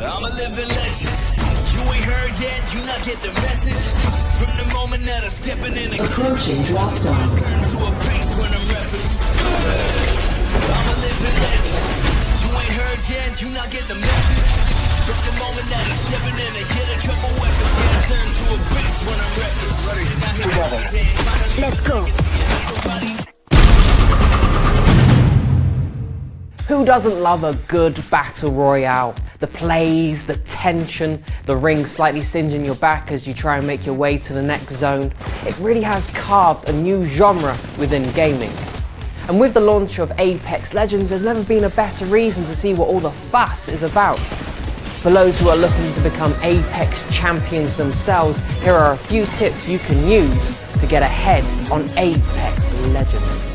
I'm a living legend. You ain't heard yet, you not get the message. From the moment that I'm stepping in, approaching drop zone. Turn to a beast when I'm rapping. I'm a living legend. You ain't heard yet, you not get the message. From the moment that I'm stepping in, I get a couple weapons. Yeah, I turn to a beast when I'm rapping. Let's go. Who doesn't love a good battle royale? The plays, the tension, the ring slightly singeing your back as you try and make your way to the next zone. It really has carved a new genre within gaming. And with the launch of Apex Legends, there's never been a better reason to see what all the fuss is about. For those who are looking to become Apex champions themselves, here are a few tips you can use to get ahead on Apex Legends.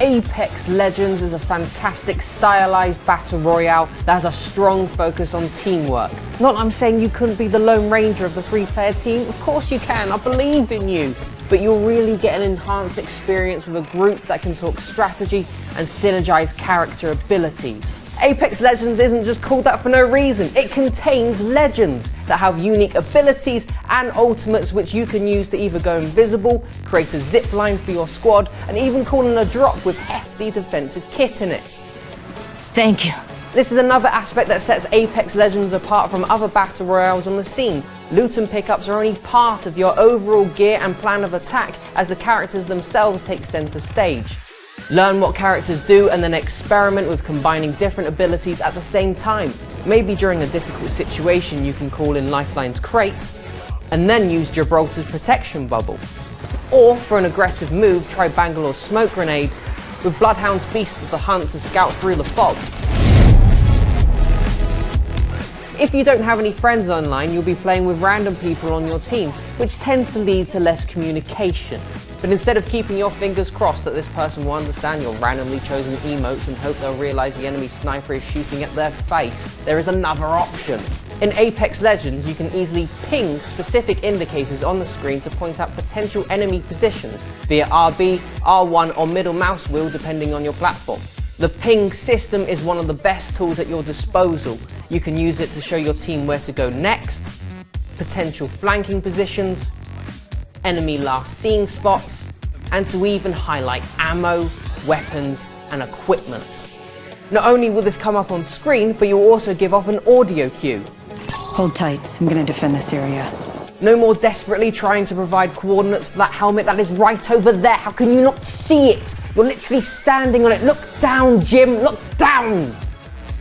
Apex Legends is a fantastic stylized battle royale that has a strong focus on teamwork. Not I'm saying you couldn't be the Lone Ranger of the 3-player team, of course you can, I believe in you. But you'll really get an enhanced experience with a group that can talk strategy and synergize character abilities. Apex Legends isn't just called that for no reason. It contains legends that have unique abilities and ultimates which you can use to either go invisible, create a zip line for your squad, and even call in a drop with hefty defensive kit in it. Thank you. This is another aspect that sets Apex Legends apart from other battle royales on the scene. Loot and pickups are only part of your overall gear and plan of attack as the characters themselves take center stage. Learn what characters do and then experiment with combining different abilities at the same time. Maybe during a difficult situation you can call in Lifeline's crate and then use Gibraltar's protection bubble. Or for an aggressive move, try Bangalore's smoke grenade with Bloodhound's Beast of the Hunt to scout through the fog. If you don't have any friends online, you'll be playing with random people on your team, which tends to lead to less communication. But instead of keeping your fingers crossed that this person will understand your randomly chosen emotes and hope they'll realise the enemy sniper is shooting at their face, there is another option. In Apex Legends, you can easily ping specific indicators on the screen to point out potential enemy positions via RB, R1 or middle mouse wheel depending on your platform. The ping system is one of the best tools at your disposal. You can use it to show your team where to go next, potential flanking positions, enemy last seen spots, and to even highlight ammo, weapons, and equipment. Not only will this come up on screen, but you'll also give off an audio cue. Hold tight, I'm gonna defend this area. No more desperately trying to provide coordinates for that helmet that is right over there. How can you not see it? You're literally standing on it. Look down, Jim, look down!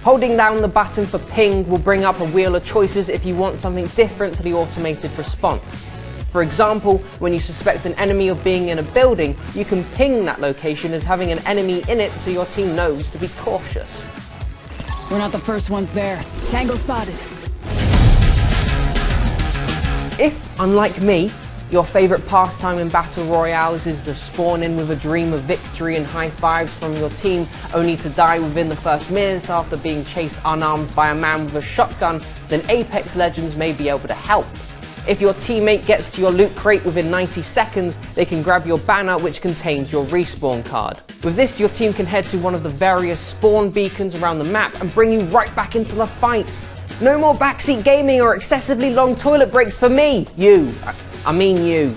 Holding down the button for ping will bring up a wheel of choices if you want something different to the automated response. For example, when you suspect an enemy of being in a building, you can ping that location as having an enemy in it so your team knows to be cautious. We're not the first ones there. Tango spotted. If, unlike me, your favourite pastime in battle royales is to spawn in with a dream of victory and high fives from your team, only to die within the first minute after being chased unarmed by a man with a shotgun, then Apex Legends may be able to help. If your teammate gets to your loot crate within 90 seconds, they can grab your banner which contains your respawn card. With this, your team can head to one of the various spawn beacons around the map and bring you right back into the fight. No more backseat gaming or excessively long toilet breaks for me. I mean you.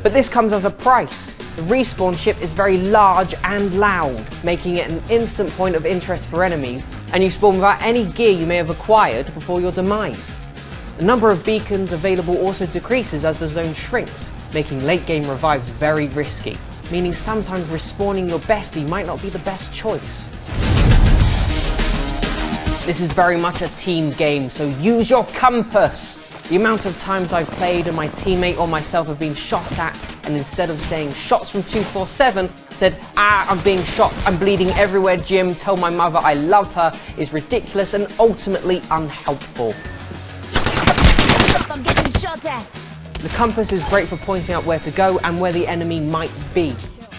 But this comes at a price. The respawn ship is very large and loud, making it an instant point of interest for enemies, and you spawn without any gear you may have acquired before your demise. The number of beacons available also decreases as the zone shrinks, making late game revives very risky, meaning sometimes respawning your bestie might not be the best choice. This is very much a team game, so use your compass! The amount of times I've played and my teammate or myself have been shot at, and instead of saying shots from 247, said, I'm being shot, I'm bleeding everywhere, Jim, tell my mother I love her, is ridiculous and ultimately unhelpful. I'm getting shot at. The compass is great for pointing out where to go and where the enemy might be.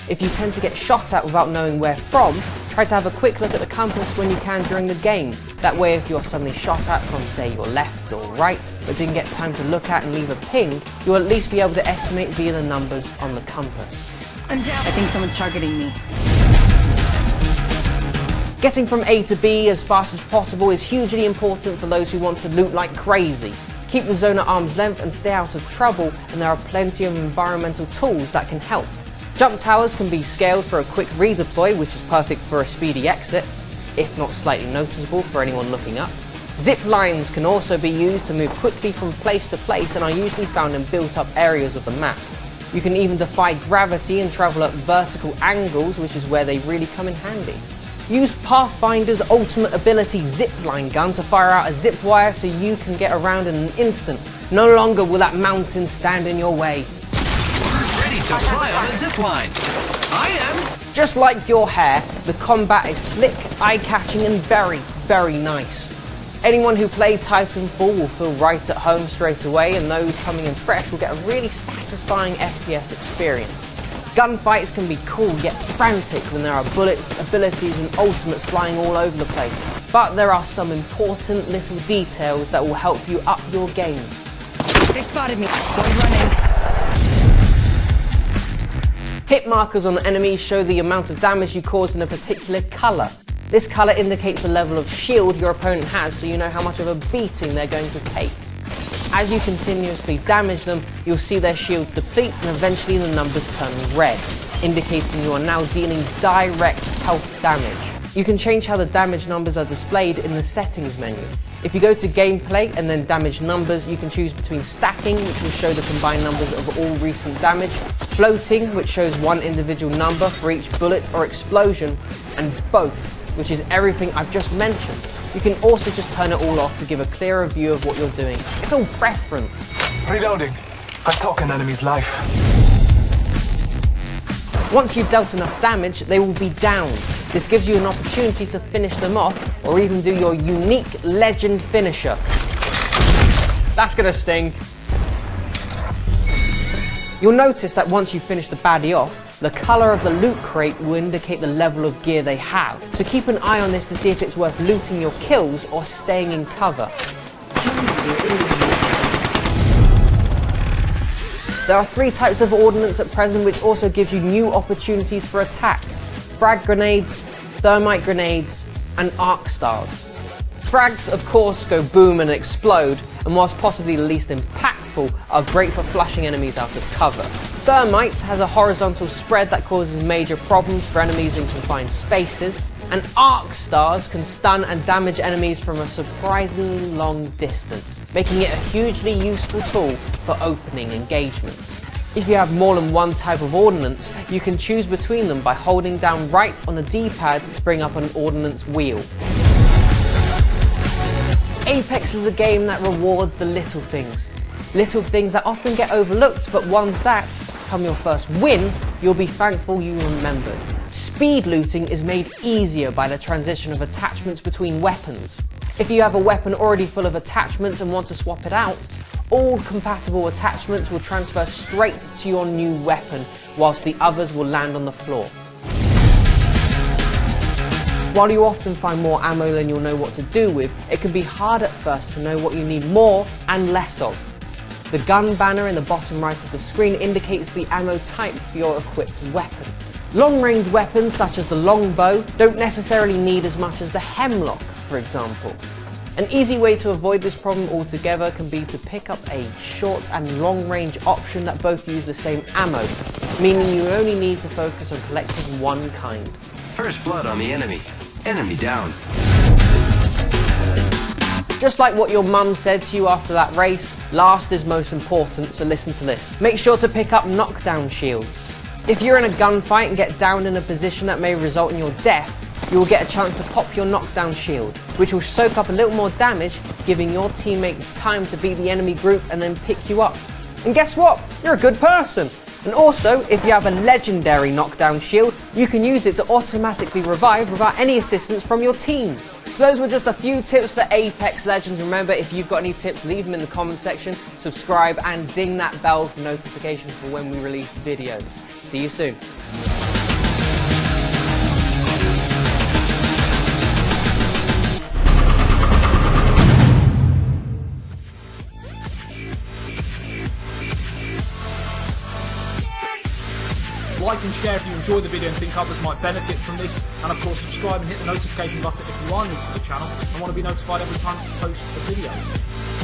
If you tend to get shot at without knowing where from, try to have a quick look at the compass when you can during the game. That way if you're suddenly shot at from say your left or right, but didn't get time to look at and leave a ping, you'll at least be able to estimate via the numbers on the compass. I'm down. I think someone's targeting me. Getting from A to B as fast as possible is hugely important for those who want to loot like crazy. Keep the zone at arm's length and stay out of trouble, and there are plenty of environmental tools that can help. Jump towers can be scaled for a quick redeploy, which is perfect for a speedy exit, if not slightly noticeable for anyone looking up. Zip lines can also be used to move quickly from place to place and are usually found in built-up areas of the map. You can even defy gravity and travel at vertical angles, which is where they really come in handy. Use Pathfinder's ultimate ability zipline gun to fire out a zip wire so you can get around in an instant. No longer will that mountain stand in your way. Ready to fly on a zipline. I am. Just like your hair, the combat is slick, eye-catching and very, very nice. Anyone who played Titanfall will feel right at home straight away, and those coming in fresh will get a really satisfying FPS experience. Gunfights can be cool yet frantic when there are bullets, abilities and ultimates flying all over the place. But there are some important little details that will help you up your game. They spotted me. Going running. Hit markers on enemies show the amount of damage you cause in a particular colour. This colour indicates the level of shield your opponent has, so you know how much of a beating they're going to take. As you continuously damage them, you'll see their shields deplete and eventually the numbers turn red, indicating you are now dealing direct health damage. You can change how the damage numbers are displayed in the settings menu. If you go to gameplay and then damage numbers, you can choose between stacking, which will show the combined numbers of all recent damage, floating, which shows one individual number for each bullet or explosion, and both, which is everything I've just mentioned. You can also just turn it all off to give a clearer view of what you're doing. It's all preference. Reloading. I took an enemy's life. Once you've dealt enough damage, they will be down. This gives you an opportunity to finish them off, or even do your unique legend finisher. That's gonna sting. You'll notice that once you finish the baddie off, the colour of the loot crate will indicate the level of gear they have. So keep an eye on this to see if it's worth looting your kills or staying in cover. There are 3 types of ordnance at present, which also gives you new opportunities for attack. Frag grenades, thermite grenades, and arc stars. Frags, of course, go boom and explode, and whilst possibly the least impactful, are great for flushing enemies out of cover. Thermite has a horizontal spread that causes major problems for enemies in confined spaces, and arc stars can stun and damage enemies from a surprisingly long distance, making it a hugely useful tool for opening engagements. If you have more than one type of ordnance, you can choose between them by holding down right on the D-pad to bring up an ordnance wheel. Apex is a game that rewards the little things. Little things that often get overlooked, but ones that, come your first win, you'll be thankful you remembered. Speed looting is made easier by the transition of attachments between weapons. If you have a weapon already full of attachments and want to swap it out, all compatible attachments will transfer straight to your new weapon, whilst the others will land on the floor. While you often find more ammo than you'll know what to do with, it can be hard at first to know what you need more and less of. The gun banner in the bottom right of the screen indicates the ammo type for your equipped weapon. Long-range weapons such as the longbow don't necessarily need as much as the hemlock, for example. An easy way to avoid this problem altogether can be to pick up a short and long-range option that both use the same ammo, meaning you only need to focus on collecting one kind. First blood on the enemy. Enemy down. Just like what your mum said to you after that race, last is most important, so listen to this. Make sure to pick up knockdown shields. If you're in a gunfight and get down in a position that may result in your death, you will get a chance to pop your knockdown shield, which will soak up a little more damage, giving your teammates time to beat the enemy group and then pick you up. And guess what? You're a good person. And also, if you have a legendary knockdown shield, you can use it to automatically revive without any assistance from your team. So those were just a few tips for Apex Legends. Remember, if you've got any tips, leave them in the comment section, subscribe and ding that bell for notifications for when we release videos. See you soon. like and share if you enjoy the video and think others might benefit from this, and of course subscribe and hit the notification button if you are new to the channel and want to be notified every time I post a video.